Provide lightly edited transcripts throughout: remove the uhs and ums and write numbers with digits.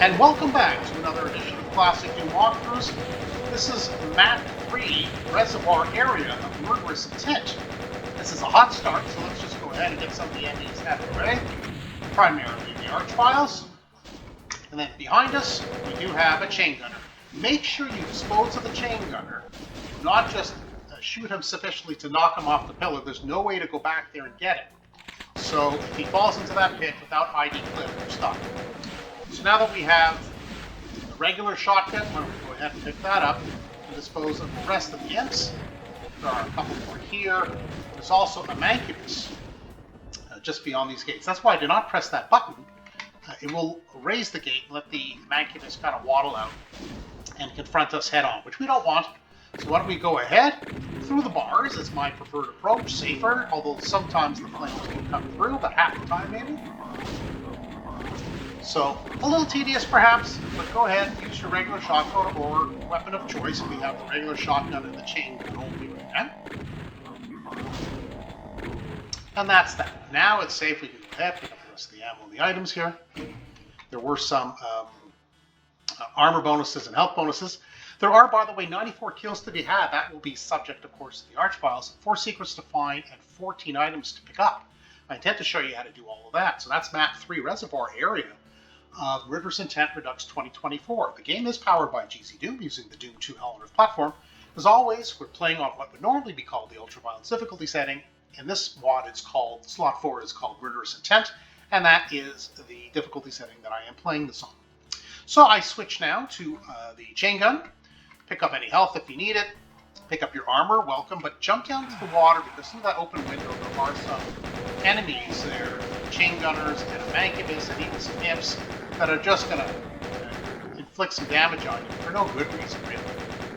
And welcome back to another edition of Classic DOOM Walkthroughs. This is Map 3, Reservoir Area of Murderous Intent. This is a hot start, so let's just go ahead and get some of the enemies out of the way. Primarily the Archviles. And then behind us, we do have a chain gunner. Make sure you dispose of the chain gunner, not just shoot him sufficiently to knock him off the pillar. There's no way to go back there and get it. So if he falls into that pit without ID clip, you're stuck. So now that we have the regular shotgun, I'm going to go ahead and pick that up and dispose of the rest of the imps. There are a couple more here. There's also a mancubus just beyond these gates. That's why I did not press that button. It will raise the gate and let the mancubus kind of waddle out and confront us head on, which we don't want. So why don't we go ahead through the bars is my preferred approach, safer, although sometimes the flames will come through, about half the time maybe. So, a little tedious perhaps, but go ahead, use your regular shotgun or weapon of choice. We have the regular shotgun and the chain gun only right now. And that's that. Now it's safe, we can go ahead, pick up the rest of the ammo and the items here. There were some armor bonuses and health bonuses. There are, by the way, 94 kills to be had. That will be subject, of course, to the Archviles. 4 secrets to find and 14 items to pick up. I intend to show you how to do all of that. So that's Map 3, Reservoir Area of Murderous Intent Redux 2024. The game is powered by GZDoom using the Doom 2 Element platform. As always, we're playing on what would normally be called the ultra-violence difficulty setting. In this WOD, it's called, slot 4 is called Murderous Intent, and that is the difficulty setting that I am playing this on. So I switch now to the chain gun. Pick up any health if you need it. Pick up your armor, welcome, but jump down to the water because through that open window there are some enemies there, chain gunners and a mancubus and even some imps that are just going to inflict some damage on you for no good reason, really.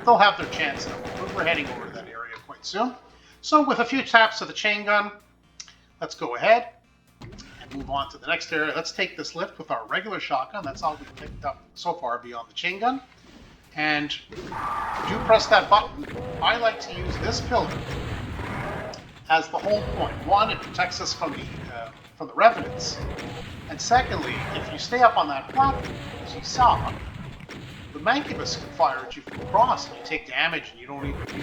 They'll have their chance in a moment. We're heading over to that area quite soon. So with a few taps of the chain gun, let's go ahead and move on to the next area. Let's take this lift with our regular shotgun. That's all we've picked up so far beyond the chain gun. And do press that button. I like to use this pillar as the whole point. One, it protects us from the revenants. And secondly, if you stay up on that platform, as you saw, the mancubus can fire at you from across, and you take damage, and you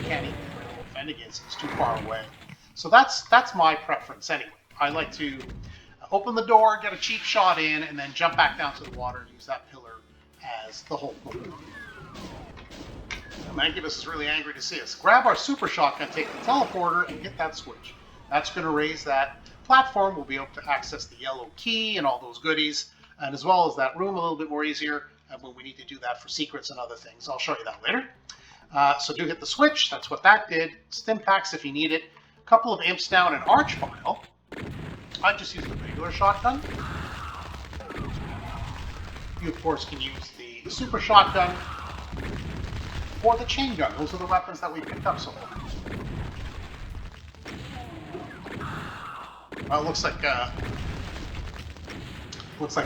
can't even defend against it. It's too far away. So that's my preference anyway. I like to open the door, get a cheap shot in, and then jump back down to the water and use that pillar as the whole point. The mancubus is really angry to see us. Grab our super shotgun, take the teleporter, and get that switch. That's going to raise that platform. We'll be able to access the yellow key and all those goodies, and as well as that room a little bit more easier when we need to do that for secrets and other things. I'll show you that later. So do hit the switch. That's what that did. Stim packs if you need it. A couple of imps down an Archvile. I just use the regular shotgun. You, of course, can use the super shotgun or the chain gun. Those are the weapons that we picked up so far. Well, it looks like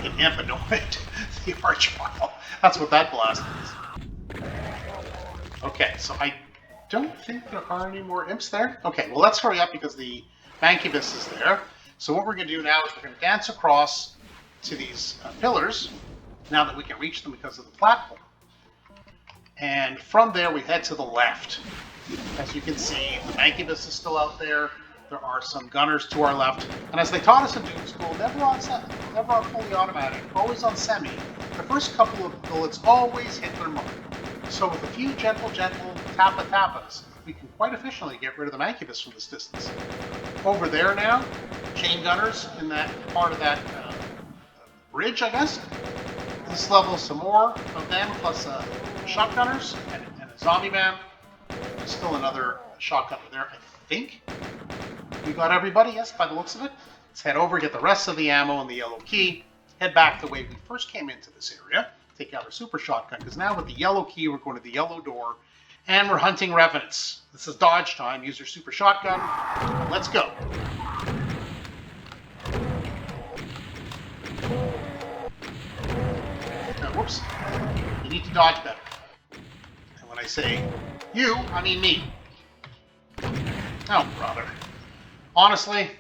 an imp annoyed the Archvile. That's what that blast is. Okay, so I don't think there are any more imps there. Okay, well let's hurry up because the mancubus is there. So what we're going to do now is we're going to dance across to these pillars, now that we can reach them because of the platform. And from there we head to the left. As you can see, the mancubus is still out there. There are some gunners to our left. And as they taught us in Doom School, never on fully automatic, always on semi. The first couple of bullets always hit their mark. So with a few gentle tappas, we can quite efficiently get rid of the mancubus from this distance. Over there now, chain gunners in that part of that bridge, I guess. This level, some more of them, plus shotgunners and a zombie man. There's still another shotgunner there, I think. We got everybody, yes, by the looks of it. Let's head over, get the rest of the ammo and the yellow key. Head back the way we first came into this area. Take out our super shotgun, because now with the yellow key, we're going to the yellow door, and we're hunting revenants. This is dodge time. Use your super shotgun. Let's go. Whoops. You need to dodge better. And when I say you, I mean me. Oh, brother. Honestly,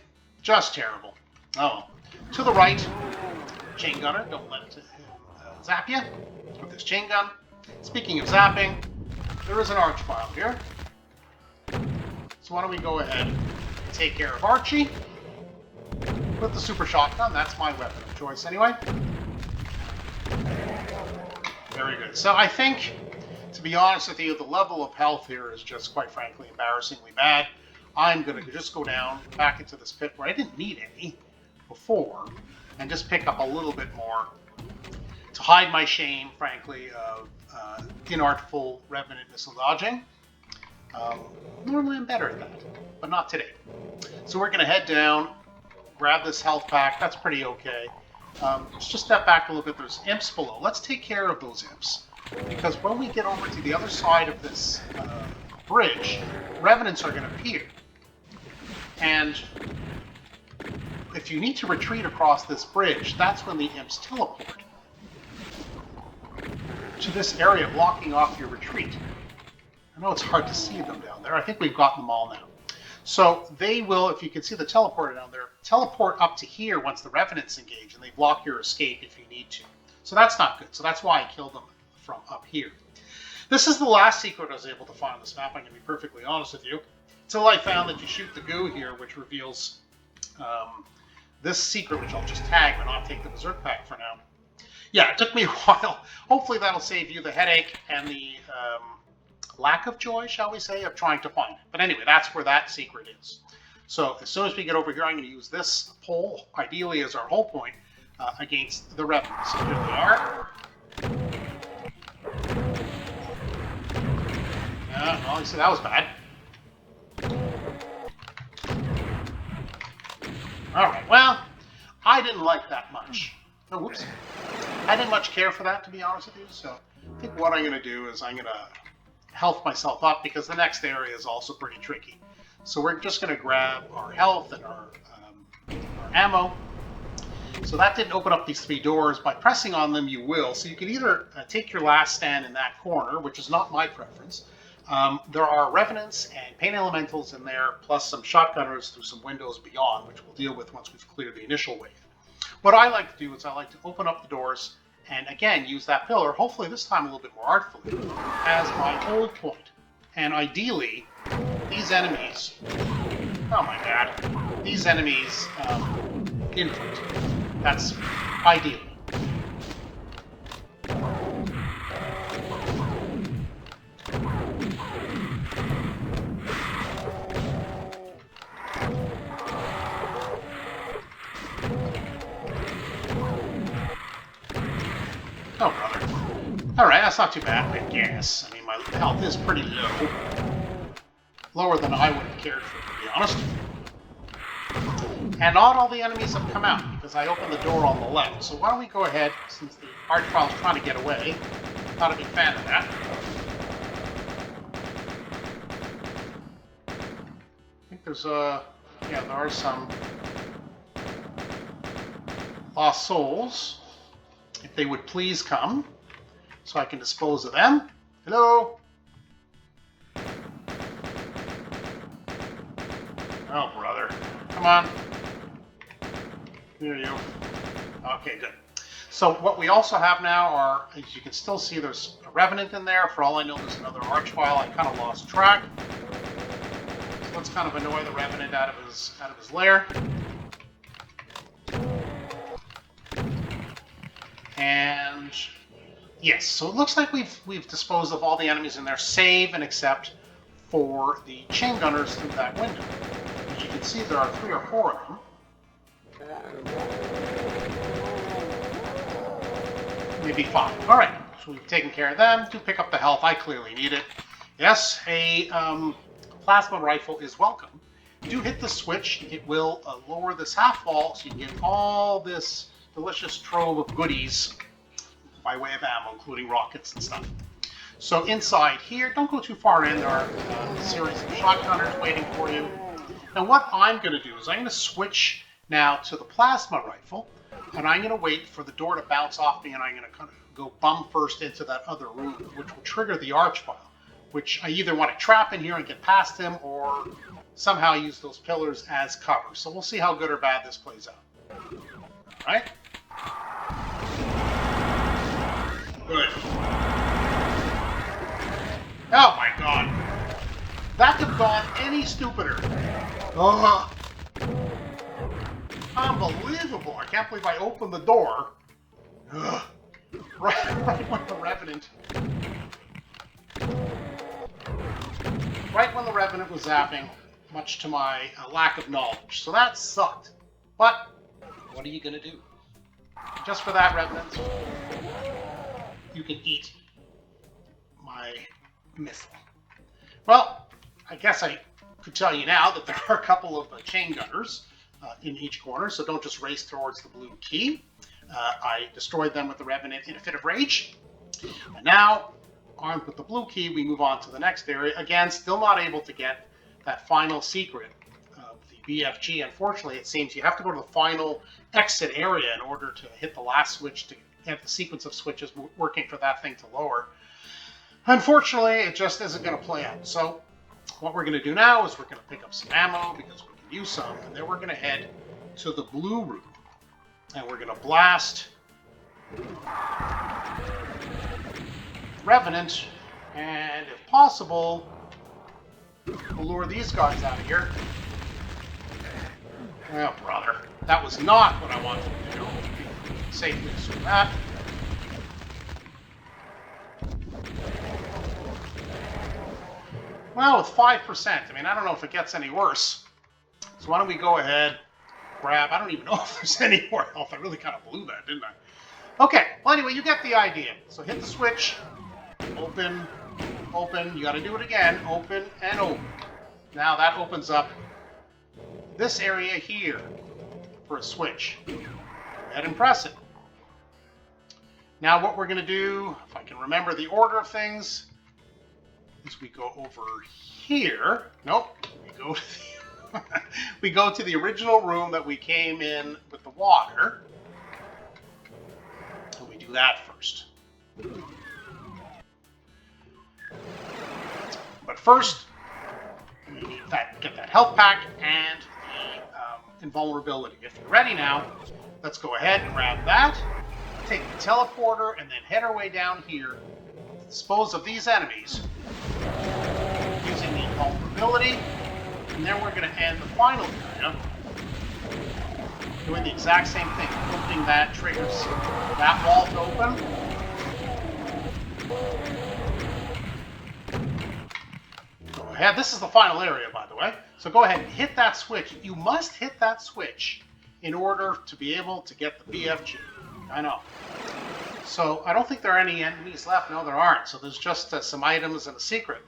just terrible. Oh, to the right, chain gunner. Don't let zap you with this chain gun. Speaking of zapping, there is an archvile here. So why don't we go ahead and take care of Archie with the super shotgun. That's my weapon of choice anyway. Very good. So I think, to be honest with you, the level of health here is just, quite frankly, embarrassingly bad. I'm going to just go down back into this pit where I didn't need any before and just pick up a little bit more to hide my shame, frankly, of inartful Revenant missile dodging. Normally I'm better at that, but not today. So we're going to head down, grab this health pack. That's pretty okay. Let's just step back a little bit. There's imps below. Let's take care of those imps, because when we get over to the other side of this bridge, Revenants are going to appear. And if you need to retreat across this bridge, that's when the imps teleport to this area, blocking off your retreat. I know it's hard to see them down there. I think we've got them all now. So they will, if you can see the teleporter down there, teleport up to here once the Revenants engage, and they block your escape if you need to. So that's not good. So that's why I killed them from up here. This is the last secret I was able to find on this map, I'm going to be perfectly honest with you. Until I found that you shoot the goo here, which reveals this secret, which I'll just tag but not take the Berserk pack for now. Yeah, it took me a while. Hopefully that'll save you the headache and the lack of joy, shall we say, of trying to find it. But anyway, that's where that secret is. So as soon as we get over here, I'm going to use this pole, ideally as our hull point, against the Revenants. So here they are. Yeah, well, you see, that was bad. Alright, well, I didn't like that much. Oh, whoops. I didn't much care for that, to be honest with you, so I think what I'm going to do is I'm going to health myself up, because the next area is also pretty tricky. So we're just going to grab our health and our ammo. So that didn't open up these three doors. By pressing on them, you will. So you can either take your last stand in that corner, which is not my preference. There are Revenants and Pain Elementals in there, plus some Shotgunners through some windows beyond, which we'll deal with once we've cleared the initial wave. What I like to do is I like to open up the doors and, again, use that pillar, hopefully this time a little bit more artfully, as my hold point. And ideally, these enemies... Oh my god. These enemies input. That's ideal. Oh, brother. Alright, that's not too bad, I guess. I mean, my health is pretty low. Lower than I would have cared for, to be honest. And not all the enemies have come out, because I opened the door on the left. So why don't we go ahead, since the archvile is trying to get away. Not a big fan of that. I think there's yeah, there are some lost souls. If they would please come, so I can dispose of them. Hello? Oh, brother. Come on. Here you go. Okay, good. So what we also have now are, as you can still see, there's a Revenant in there. For all I know, there's another archvile. I kind of lost track. So let's kind of annoy the Revenant out of his lair. And yes, so it looks like we've disposed of all the enemies in there, save and except for the chain gunners through that window. As you can see, there are 3 or 4 of them. Maybe 5. All right, so we've taken care of them. To pick up the health, I clearly need it. Yes, a plasma rifle is welcome. Do hit the switch. It will lower this half wall, so you can get all this delicious trove of goodies by way of ammo, including rockets and stuff. So inside here, don't go too far in. There are a series of shotgunners waiting for you. Now what I'm going to do is I'm going to switch now to the plasma rifle, and I'm going to wait for the door to bounce off me, and I'm going to kind of go bum first into that other room, which will trigger the archvile, which I either want to trap in here and get past him, or somehow use those pillars as cover. So we'll see how good or bad this plays out. All right? Good. Oh my god. That could have gone any stupider. Ugh. Unbelievable. I can't believe I opened the door. Ugh. Right when the Revenant... Right when the Revenant was zapping, much to my lack of knowledge. So that sucked. But, what are you going to do? Just for that, Revenant, you can eat my missile. Well, I guess I could tell you now that there are a couple of chain gunners in each corner, so don't just race towards the blue key. I destroyed them with the Revenant in a fit of rage. And now, armed with the blue key, we move on to the next area. Again, still not able to get that final secret of the BFG. Unfortunately, it seems you have to go to the final exit area in order to hit the last switch to get the sequence of switches working for that thing to lower. Unfortunately, it just isn't going to play out. So what we're going to do now is we're going to pick up some ammo because we can use some, and then we're going to head to the blue room. And we're going to blast Revenant, and if possible, we'll lure these guys out of here. Oh, brother. That was not what I wanted to do. Safely assume that. Well, with 5%, I mean, I don't know if it gets any worse. So why don't we go ahead, grab, I don't even know if there's any more health. I really kind of blew that, didn't I? Okay, well, anyway, you get the idea. So hit the switch, open, open, you got to do it again, open and open. Now that opens up this area here for a switch. Go ahead and press it. Now what we're going to do, if I can remember the order of things, is we go over here. Nope, we go to the original room that we came in with the water. And we do that first. But first, we need get that health pack and the invulnerability. If you're ready now, let's go ahead and grab that, take the teleporter, and then head our way down here, dispose of these enemies using the invulnerability, and then we're going to end the final area doing the exact same thing. Opening that triggers that wall to open. Go ahead. This is the final area, by the way. So go ahead and hit that switch. You must hit that switch in order to be able to get the BFG. I know. So I don't think there are any enemies left. No, there aren't. So there's just some items and a secret.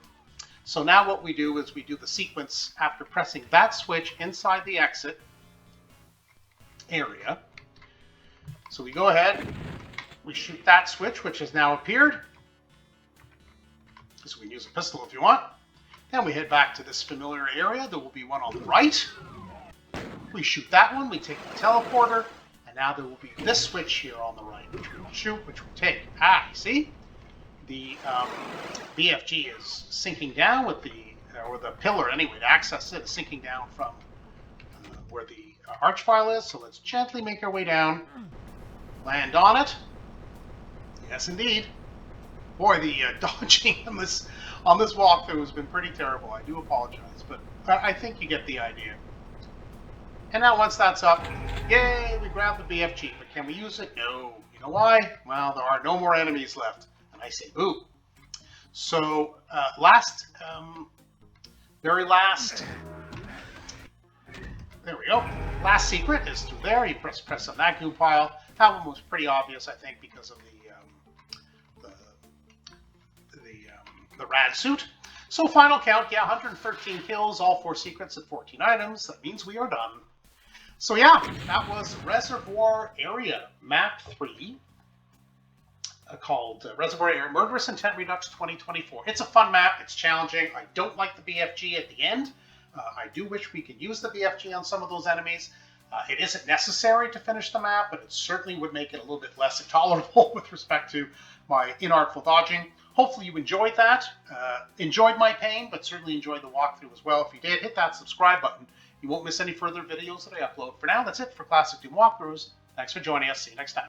So now what we do is we do the sequence after pressing that switch inside the exit area. So we go ahead, we shoot that switch, which has now appeared. So we can use a pistol if you want. Then we head back to this familiar area. There will be one on the right. We shoot that one, we take the teleporter, and now there will be this switch here on the right, which we will shoot, which we take. Ah, you see? The BFG is sinking down with the, or the pillar anyway, to access it is sinking down from where the arch file is. So let's gently make our way down, land on it. Yes, indeed. Boy, the dodging on this walkthrough has been pretty terrible. I do apologize, but I think you get the idea. And now once that's up, yay, we grab the BFG. But can we use it? No. You know why? Well, there are no more enemies left. And I say, boo. So, very last, there we go. Last secret is through there. You press on that goo pile. That one was pretty obvious, I think, because of the rad suit. So final count, yeah, 113 kills, all 4 secrets and 14 items. That means we are done. So yeah, that was Reservoir Area, Map 3, called Reservoir Area Murderous Intent Redux 2024. It's a fun map, it's challenging. I don't like the BFG at the end. I do wish we could use the BFG on some of those enemies. It isn't necessary to finish the map, but it certainly would make it a little bit less intolerable with respect to my inartful dodging. Hopefully you enjoyed that, enjoyed my pain, but certainly enjoyed the walkthrough as well. If you did, hit that subscribe button. You won't miss any further videos that I upload. For now, that's it for Classic Doom Walkthroughs. Thanks for joining us. See you next time.